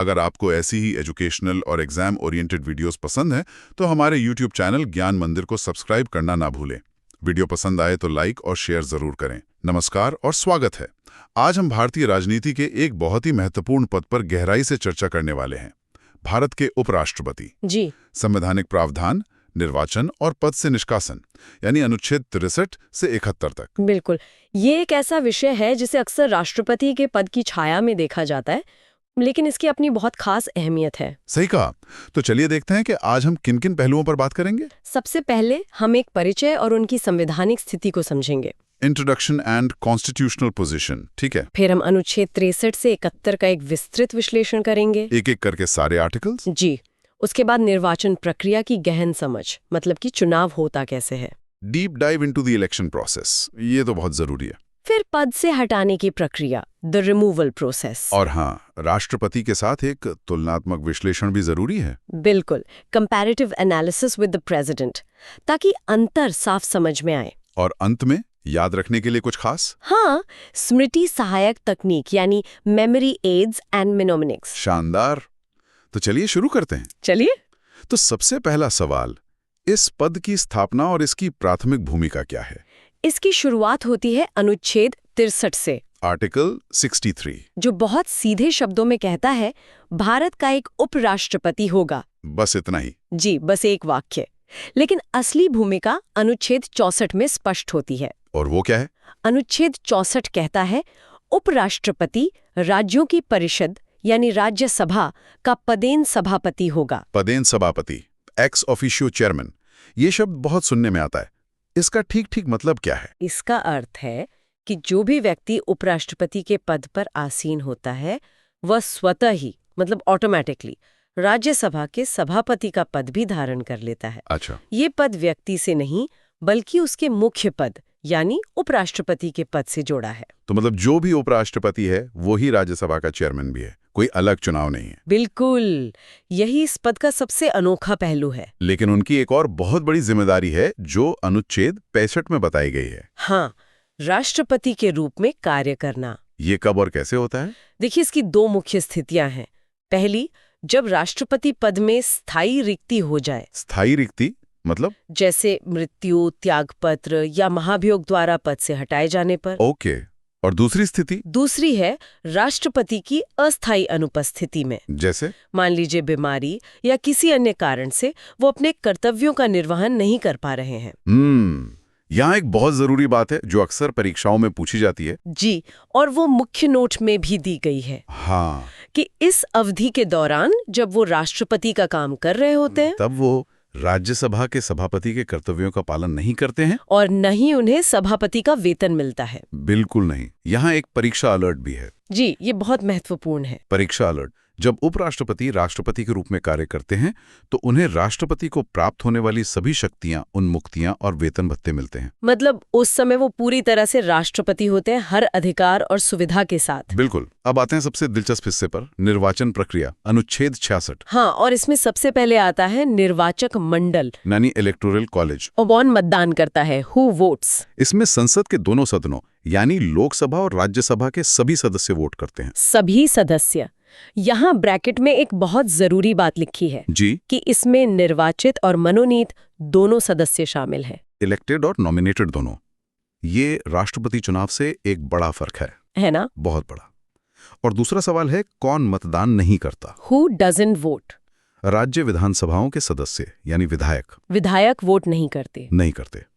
अगर आपको ऐसी ही एजुकेशनल और एग्जाम ओरिएंटेड वीडियोस पसंद हैं, तो हमारे YouTube चैनल ज्ञान मंदिर को सब्सक्राइब करना ना भूलें। वीडियो पसंद आए तो लाइक और शेयर जरूर करें। नमस्कार और स्वागत है। आज हम भारतीय राजनीति के एक बहुत ही महत्वपूर्ण पद पर गहराई से चर्चा करने वाले हैं। भारत के उपराष्ट्रपति जी। संवैधानिक प्रावधान, निर्वाचन और पद से निष्कासन, यानी अनुच्छेद 63 से 71 तक। बिल्कुल, ये एक ऐसा विषय है जिसे अक्सर राष्ट्रपति के पद की छाया में देखा जाता है, लेकिन इसकी अपनी बहुत खास अहमियत है। सही कहा। तो चलिए देखते हैं कि आज हम किन किन पहलुओं पर बात करेंगे। सबसे पहले हम एक परिचय और उनकी संवैधानिक स्थिति को समझेंगे। इंट्रोडक्शन एंड कॉन्स्टिट्यूशनल पोजीशन, ठीक है। फिर हम अनुच्छेद 63 से 71 का एक विस्तृत विश्लेषण करेंगे, एक एक करके सारे आर्टिकल्स। जी। उसके बाद निर्वाचन प्रक्रिया की गहन समझ, मतलब कि चुनाव होता कैसे है। Deep dive into the election process, ये तो बहुत जरूरी है। फिर पद से हटाने की प्रक्रिया, द रिमूवल प्रोसेस। और हाँ, राष्ट्रपति के साथ एक तुलनात्मक विश्लेषण भी जरूरी है। बिल्कुल, comparative analysis with the president, ताकि अंतर साफ समझ में आए। और अंत में याद रखने के लिए कुछ खास। हाँ, स्मृति सहायक तकनीक यानी मेमोरी एड्स एंड मेनोमिनिक्स। शानदार। तो चलिए शुरू करते हैं। चलिए। तो सबसे पहला सवाल, इस पद की स्थापना और इसकी प्राथमिक भूमिका क्या है? इसकी शुरुआत होती है अनुच्छेद 63 से, आर्टिकल 63, जो बहुत सीधे शब्दों में कहता है भारत का एक उपराष्ट्रपति होगा। बस इतना ही? जी, बस एक वाक्य। लेकिन असली भूमिका अनुच्छेद 64 में स्पष्ट होती है। और वो क्या है? अनुच्छेद 64 कहता है उपराष्ट्रपति राज्यों की परिषद यानी राज्यसभा का पदेन सभापति होगा। पदेन सभापति, एक्स ऑफिशियो चेयरमैन, ये शब्द बहुत सुनने में आता है। इसका ठीक ठीक मतलब क्या है? इसका अर्थ है कि जो भी व्यक्ति उपराष्ट्रपति के पद पर आसीन होता है, वह स्वतः ही, मतलब ऑटोमेटिकली, राज्यसभा के सभापति का पद भी धारण कर लेता है। अच्छा। ये पद व्यक्ति से नहीं, बल्कि उसके मुख्य पद यानी उपराष्ट्रपति के पद से जोड़ा है। तो मतलब जो भी उपराष्ट्रपति है वो ही राज्यसभा का चेयरमैन भी है, कोई अलग चुनाव नहीं है। बिल्कुल, यही इस पद का सबसे अनोखा पहलू है। लेकिन उनकी एक और बहुत बड़ी जिम्मेदारी है जो अनुच्छेद 65 में बताई गई है। हाँ, राष्ट्रपति के रूप में कार्य करना। ये कब और कैसे होता है? देखिए, इसकी दो मुख्य स्थितियां हैं। पहली, जब राष्ट्रपति पद में स्थायी रिक्ति हो जाए। स्थायी रिक्ति मतलब? जैसे मृत्यु, त्यागपत्र या महाभियोग द्वारा पद से हटाए जाने पर। ओके। और दूसरी स्थिति? दूसरी है राष्ट्रपति की अस्थायी अनुपस्थिति में। जैसे? मान लीजिए बीमारी या किसी अन्य कारण से वो अपने कर्तव्यों का निर्वहन नहीं कर पा रहे हैं। यहाँ एक बहुत जरूरी बात है जो अक्सर परीक्षाओं में पूछी जाती है। जी, और वो मुख्य नोट में भी दी गई है। हाँ, कि इस अवधि के दौरान जब वो राष्ट्रपति का काम कर रहे होते हैं, तब वो राज्यसभा के सभापति के कर्तव्यों का पालन नहीं करते हैं और न ही उन्हें सभापति का वेतन मिलता है। बिल्कुल नहीं। यहाँ एक परीक्षा अलर्ट भी है। जी, ये बहुत महत्वपूर्ण है। परीक्षा अलर्ट, जब उपराष्ट्रपति राष्ट्रपति के रूप में कार्य करते हैं तो उन्हें राष्ट्रपति को प्राप्त होने वाली सभी शक्तियां, उन्मुक्तियां और वेतन भत्ते मिलते हैं। मतलब उस समय वो पूरी तरह से राष्ट्रपति होते हैं, हर अधिकार और सुविधा के साथ। बिल्कुल। अब आते हैं सबसे दिलचस्प हिस्से पर, निर्वाचन प्रक्रिया, अनुच्छेद 66। हाँ, और इसमें सबसे पहले आता है निर्वाचक मंडल, यानी इलेक्टोरल कॉलेज। और कौन मतदान करता है, हु वोट्स। इसमें संसद के दोनों सदनों यानी लोकसभा और राज्यसभा के सभी सदस्य वोट करते हैं। सभी सदस्य। यहाँ ब्रैकेट में एक बहुत जरूरी बात लिखी है जी, कि इसमें निर्वाचित और मनोनीत दोनों सदस्य शामिल हैं। इलेक्टेड और नॉमिनेटेड दोनों। ये राष्ट्रपति चुनाव से एक बड़ा फर्क है ना? बहुत बड़ा। और दूसरा सवाल है, कौन मतदान नहीं करता? Who doesn't vote? राज्य विधानसभाओं के सदस्य यानी विधायक। विधायक वोट नहीं करते।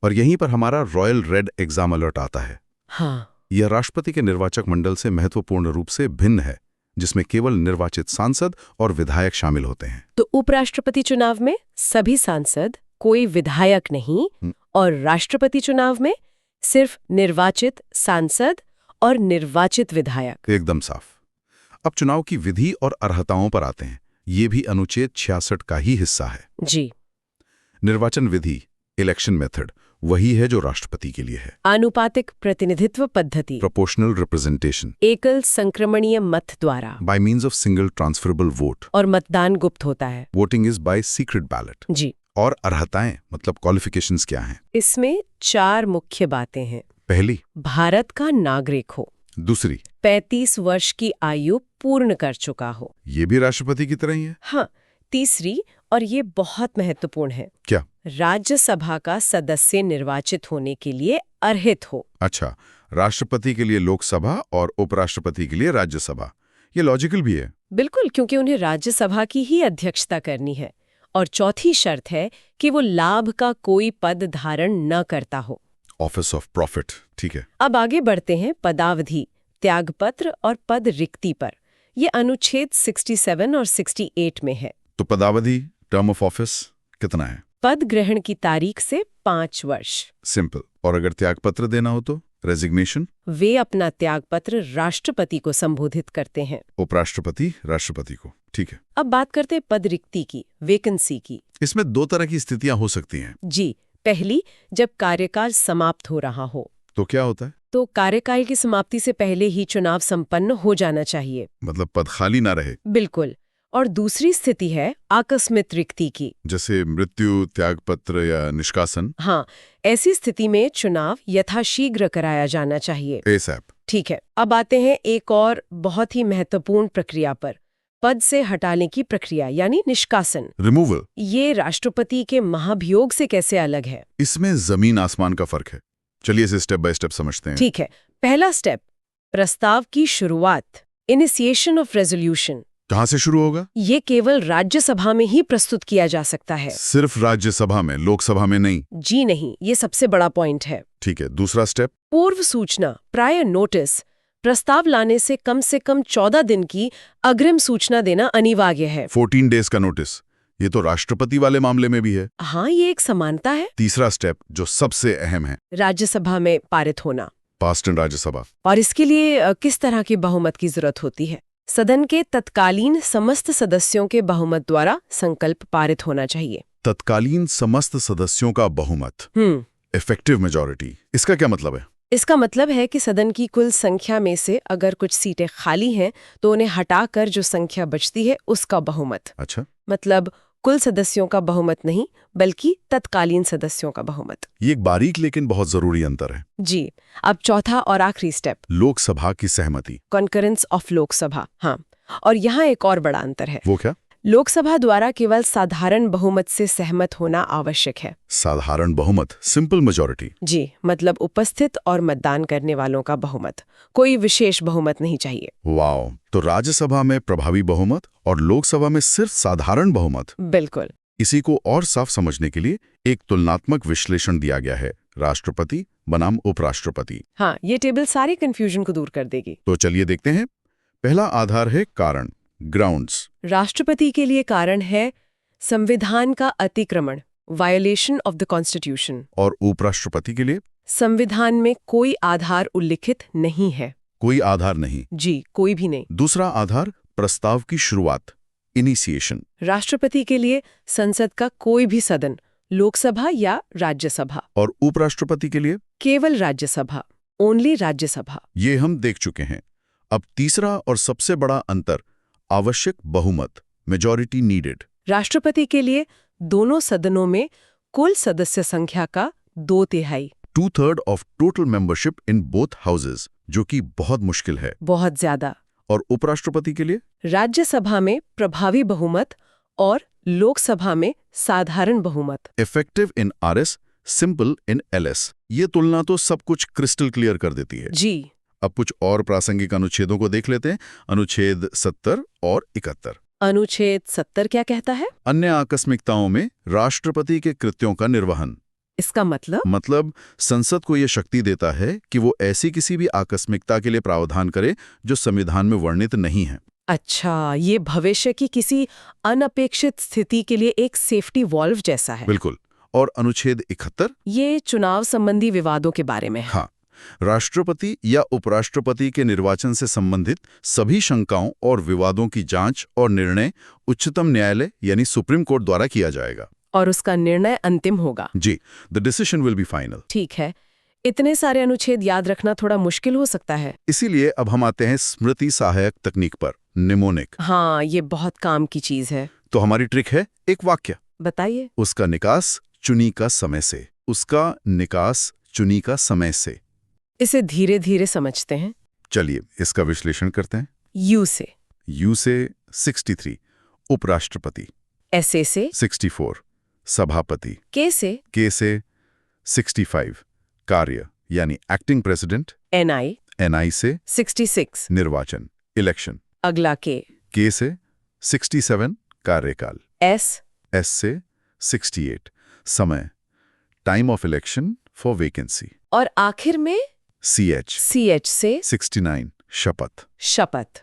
और यहीं पर हमारा रॉयल रेड एग्जाम अलर्ट आता है। हाँ, यह राष्ट्रपति के निर्वाचक मंडल से महत्वपूर्ण रूप से भिन्न है, जिसमें केवल निर्वाचित सांसद और विधायक शामिल होते हैं। तो उपराष्ट्रपति चुनाव में सभी सांसद, कोई विधायक नहीं, और राष्ट्रपति चुनाव में सिर्फ निर्वाचित सांसद और निर्वाचित विधायक। एकदम साफ। अब चुनाव की विधि और अर्हताओं पर आते हैं। ये भी अनुच्छेद 66 का ही हिस्सा है। जी। निर्वाचन विधि, इलेक्शन मेथड, वही है जो राष्ट्रपति के लिए है। आनुपातिक प्रतिनिधित्व पद्धति, प्रोपोर्शनल रिप्रेजेंटेशन, एकल संक्रमणीय मत द्वारा, by means of single transferable vote, और मतदान गुप्त होता है। Voting is by secret ballot. जी। और अर्हताएं मतलब क्वालिफिकेशंस क्या हैं? इसमें 4 मुख्य बातें हैं। पहली, भारत का नागरिक हो। दूसरी, 35 वर्ष की आयु पूर्ण कर चुका हो। ये भी राष्ट्रपति की तरह ही है? हाँ, तीसरी, और ये बहुत महत्वपूर्ण है, क्या? राज्यसभा का सदस्य निर्वाचित होने के लिए अर्हित हो। अच्छा, राष्ट्रपति के लिए लोकसभा और उपराष्ट्रपति के लिए राज्यसभा। ये लॉजिकल भी है। बिल्कुल, क्योंकि उन्हें राज्यसभा की ही अध्यक्षता करनी है। और चौथी शर्त है कि वो लाभ का कोई पद धारण न करता हो। ऑफिस ऑफ प्रॉफिट, ठीक है। अब आगे बढ़ते हैं पदावधि, त्यागपत्र और पद रिक्ति पर। ये अनुच्छेद 67 और 68 में है। तो पदावधि, टर्म ऑफ ऑफिस कितना है? पद ग्रहण की तारीख से 5 वर्ष। सिंपल। और अगर त्यागपत्र देना हो तो रेजिग्नेशन? वे अपना त्यागपत्र राष्ट्रपति को संबोधित करते हैं। उपराष्ट्रपति राष्ट्रपति को, ठीक है। अब बात करते हैं पद रिक्ति की, वैकेंसी की। इसमें 2 तरह की स्थितियां हो सकती हैं। जी, पहली, जब कार्यकाल समाप्त हो रहा हो। तो क्या होता है? तो कार्यकाल की समाप्ति से पहले ही चुनाव संपन्न हो जाना चाहिए। मतलब पद खाली ना रहे। बिल्कुल। और दूसरी स्थिति है आकस्मिक रिक्ति की। जैसे मृत्यु, त्यागपत्र या निष्कासन। हाँ, ऐसी स्थिति में चुनाव यथाशीघ्र कराया जाना चाहिए। ASAP। ठीक है, अब आते हैं एक और बहुत ही महत्वपूर्ण प्रक्रिया पर, पद से हटाने की प्रक्रिया यानी निष्कासन। रिमूवल। ये राष्ट्रपति के महाभियोग से कैसे अलग है? इसमें जमीन आसमान का फर्क है। चलिए इसे स्टेप बाय स्टेप समझते हैं। ठीक है, पहला स्टेप, प्रस्ताव की शुरुआत, इनिशिएशन ऑफ रेजोल्यूशन। कहाँ से शुरू होगा? ये केवल राज्यसभा में ही प्रस्तुत किया जा सकता है। सिर्फ राज्यसभा में, लोकसभा में नहीं? जी नहीं, ये सबसे बड़ा पॉइंट है। ठीक है, दूसरा स्टेप? पूर्व सूचना, प्रायर नोटिस। प्रस्ताव लाने से कम 14 दिन की अग्रिम सूचना देना अनिवार्य है। 14 डेज का नोटिस। ये तो राष्ट्रपति वाले मामले में भी है। हाँ, ये एक समानता है। तीसरा स्टेप जो सबसे अहम है, राज्यसभा में पारित होना। पास्ट इन राज्यसभा। और इसके लिए किस तरह की बहुमत की जरूरत होती है? सदन के तत्कालीन समस्त सदस्यों के बहुमत द्वारा संकल्प पारित होना चाहिए। तत्कालीन समस्त सदस्यों का बहुमत, इफेक्टिव मेजॉरिटी। इसका क्या मतलब है? इसका मतलब है कि सदन की कुल संख्या में से अगर कुछ सीटें खाली हैं तो उन्हें हटाकर जो संख्या बचती है उसका बहुमत। अच्छा। मतलब कुल सदस्यों का बहुमत नहीं, बल्कि तत्कालीन सदस्यों का बहुमत। ये एक बारीक लेकिन बहुत जरूरी अंतर है। जी। अब चौथा और आखिरी स्टेप, लोकसभा की सहमति, कॉन्करेंस ऑफ लोकसभा। हाँ, और यहाँ एक और बड़ा अंतर है। वो क्या? लोकसभा द्वारा केवल साधारण बहुमत से सहमत होना आवश्यक है। साधारण बहुमत, सिंपल मेजॉरिटी। जी, मतलब उपस्थित और मतदान करने वालों का बहुमत, कोई विशेष बहुमत नहीं चाहिए। वाओ, तो राज्यसभा में प्रभावी बहुमत और लोकसभा में सिर्फ साधारण बहुमत। बिल्कुल। इसी को और साफ समझने के लिए एक तुलनात्मक विश्लेषण दिया गया है, राष्ट्रपति बनाम उपराष्ट्रपति। हाँ, ये टेबल सारे कंफ्यूजन को दूर कर देगी। तो चलिए देखते हैं। पहला आधार है कारण, ग्राउंड्स। राष्ट्रपति के लिए कारण है संविधान का अतिक्रमण, वायोलेशन ऑफ द कॉन्स्टिट्यूशन। और उपराष्ट्रपति के लिए? संविधान में कोई आधार उल्लिखित नहीं है। कोई आधार नहीं? जी, कोई भी नहीं। दूसरा आधार प्रस्ताव की शुरुआत, इनिशिएशन। राष्ट्रपति के लिए संसद का कोई भी सदन, लोकसभा या राज्यसभा। और उपराष्ट्रपति के लिए? केवल राज्यसभा, ओनली राज्यसभा। ये हम देख चुके हैं। अब तीसरा और सबसे बड़ा अंतर, आवश्यक बहुमत, मेजॉरिटी नीडेड। राष्ट्रपति के लिए दोनों सदनों में कुल सदस्य संख्या का 2/3, 2/3 of total membership in both houses, जो कि बहुत मुश्किल है। बहुत ज्यादा। और उपराष्ट्रपति के लिए? राज्यसभा में प्रभावी बहुमत और लोकसभा में साधारण बहुमत। Effective in RS, simple in LS। ये तुलना तो सब कुछ क्रिस्टल क्लियर कर देती है। जी। अब कुछ और प्रासंगिक अनुच्छेदों को देख लेते हैं। अनुच्छेद 70 और 71। अनुच्छेद 70 क्या कहता है? अन्य आकस्मिकताओं में राष्ट्रपति के कृत्यों का निर्वहन। इसका मतलब संसद को यह शक्ति देता है कि वो ऐसी किसी भी आकस्मिकता के लिए प्रावधान करे जो संविधान में वर्णित नहीं है। अच्छा, ये भविष्य की किसी अनपेक्षित स्थिति के लिए एक सेफ्टी वॉल्व जैसा है। बिल्कुल। और अनुच्छेद 71? ये चुनाव संबंधी विवादों के बारे में है। हाँ, राष्ट्रपति या उपराष्ट्रपति के निर्वाचन से संबंधित सभी शंकाओं और विवादों की जांच और निर्णय उच्चतम न्यायालय यानी सुप्रीम कोर्ट द्वारा किया जाएगा। और उसका निर्णय अंतिम होगा। जी, the decision will be final. ठीक है, इतने सारे अनुच्छेद याद रखना थोड़ा मुश्किल हो सकता है। इसीलिए अब हम आते हैं स्मृति सहायक तकनीक पर, निमोनिक। हाँ, ये बहुत काम की चीज है। तो हमारी ट्रिक है एक वाक्य। बताइए। उसका निकास चुनी का समय से। उसका निकास चुनी का समय से। इसे धीरे धीरे समझते हैं। चलिए इसका विश्लेषण करते हैं। यू से, यू से 63 उपराष्ट्रपति, ऐसे से, 64 सभापति, के से 65 कार्य यानी एक्टिंग प्रेसिडेंट, एनआई, एनआई से 66 निर्वाचन इलेक्शन, अगला के से 67 कार्यकाल, एस एस से 68 समय time of election for vacancy, और आखिर में सीएच से 69 शपथ। शपथ।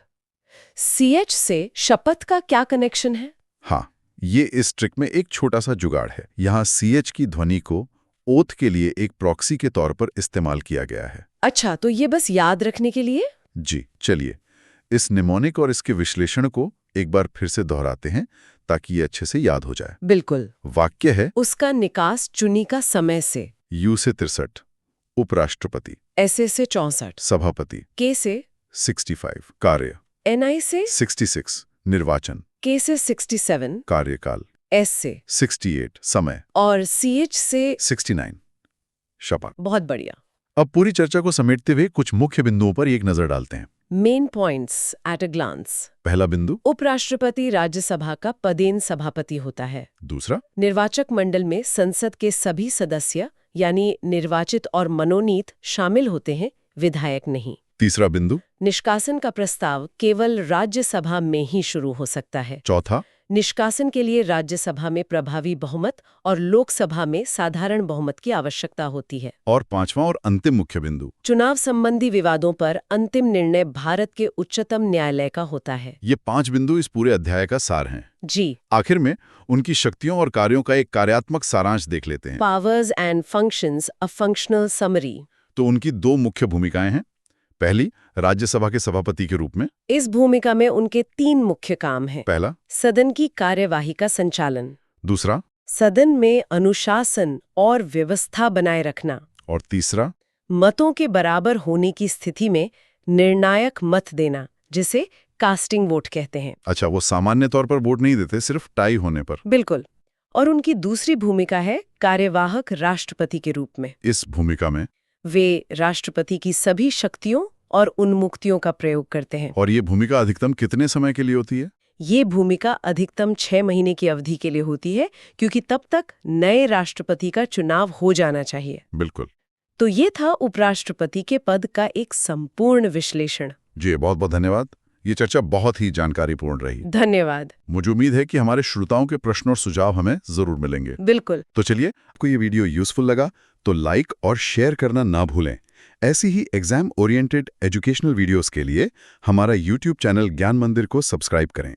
सीएच से शपथ का क्या कनेक्शन है? हाँ, ये इस ट्रिक में एक छोटा सा जुगाड़ है। यहाँ सीएच की ध्वनि को ओथ के लिए एक प्रॉक्सी के तौर पर इस्तेमाल किया गया है। अच्छा, तो ये बस याद रखने के लिए? जी, चलिए इस निमोनिक और इसके विश्लेषण को एक बार फिर से दोहराते हैं ताकि ये अच्छे से याद हो जाए। बिल्कुल। वाक्य है, उसका निकास चुनी का समय से, यू से 63 उपराष्ट्रपति, ऐसे से 64 सभापति, के से 65 कार्य, एनआई से 66 निर्वाचन, के से 67 कार्यकाल, एस से 68 समय और सीएच से 69 शपथ। बहुत बढ़िया। अब पूरी चर्चा को समेटते हुए कुछ मुख्य बिंदुओं पर एक नजर डालते हैं। Main points at a glance. पहला बिंदु, उपराष्ट्रपति राज्यसभा का पदेन सभापति होता है। दूसरा, निर्वाचक मंडल में संसद के सभी सदस्य यानी निर्वाचित और मनोनीत शामिल होते हैं, विधायक नहीं। तीसरा बिंदु, निष्कासन का प्रस्ताव केवल राज्यसभा में ही शुरू हो सकता है। चौथा, निष्कासन के लिए राज्यसभा में प्रभावी बहुमत और लोकसभा में साधारण बहुमत की आवश्यकता होती है। और पांचवां और अंतिम मुख्य बिंदु, चुनाव संबंधी विवादों पर अंतिम निर्णय भारत के उच्चतम न्यायालय का होता है। ये 5 बिंदु इस पूरे अध्याय का सार हैं। जी। आखिर में उनकी शक्तियों और कार्यों का एक कार्यात्मक सारांश देख लेते हैं। Powers and functions, a functional summary. तो उनकी 2 मुख्य भूमिकाएं हैं। पहली, राज्यसभा के सभापति के रूप में। इस भूमिका में उनके 3 मुख्य काम हैं। पहला, सदन की कार्यवाही का संचालन। दूसरा, सदन में अनुशासन और व्यवस्था बनाए रखना। और तीसरा, मतों के बराबर होने की स्थिति में निर्णायक मत देना, जिसे कास्टिंग वोट कहते हैं। अच्छा, वो सामान्य तौर पर वोट नहीं देते, सिर्फ टाई होने पर। बिल्कुल। और उनकी दूसरी भूमिका है कार्यवाहक राष्ट्रपति के रूप में। इस भूमिका में वे राष्ट्रपति की सभी शक्तियों और उन्मुक्तियों का प्रयोग करते हैं। और ये भूमिका अधिकतम कितने समय के लिए होती है? ये भूमिका अधिकतम 6 महीने की अवधि के लिए होती है, क्योंकि तब तक नए राष्ट्रपति का चुनाव हो जाना चाहिए। बिल्कुल। तो ये था उपराष्ट्रपति के पद का एक संपूर्ण विश्लेषण। जी, बहुत बहुत धन्यवाद। ये चर्चा बहुत ही जानकारीपूर्ण रही। धन्यवाद। मुझे उम्मीद है कि हमारे श्रोताओं के प्रश्न और सुझाव हमें जरूर मिलेंगे। बिल्कुल। तो चलिए, आपको ये वीडियो यूजफुल लगा तो लाइक और शेयर करना ना भूलें। ऐसी ही एग्जाम ओरिएंटेड एजुकेशनल वीडियोस के लिए हमारा YouTube चैनल ज्ञान मंदिर को सब्सक्राइब करें।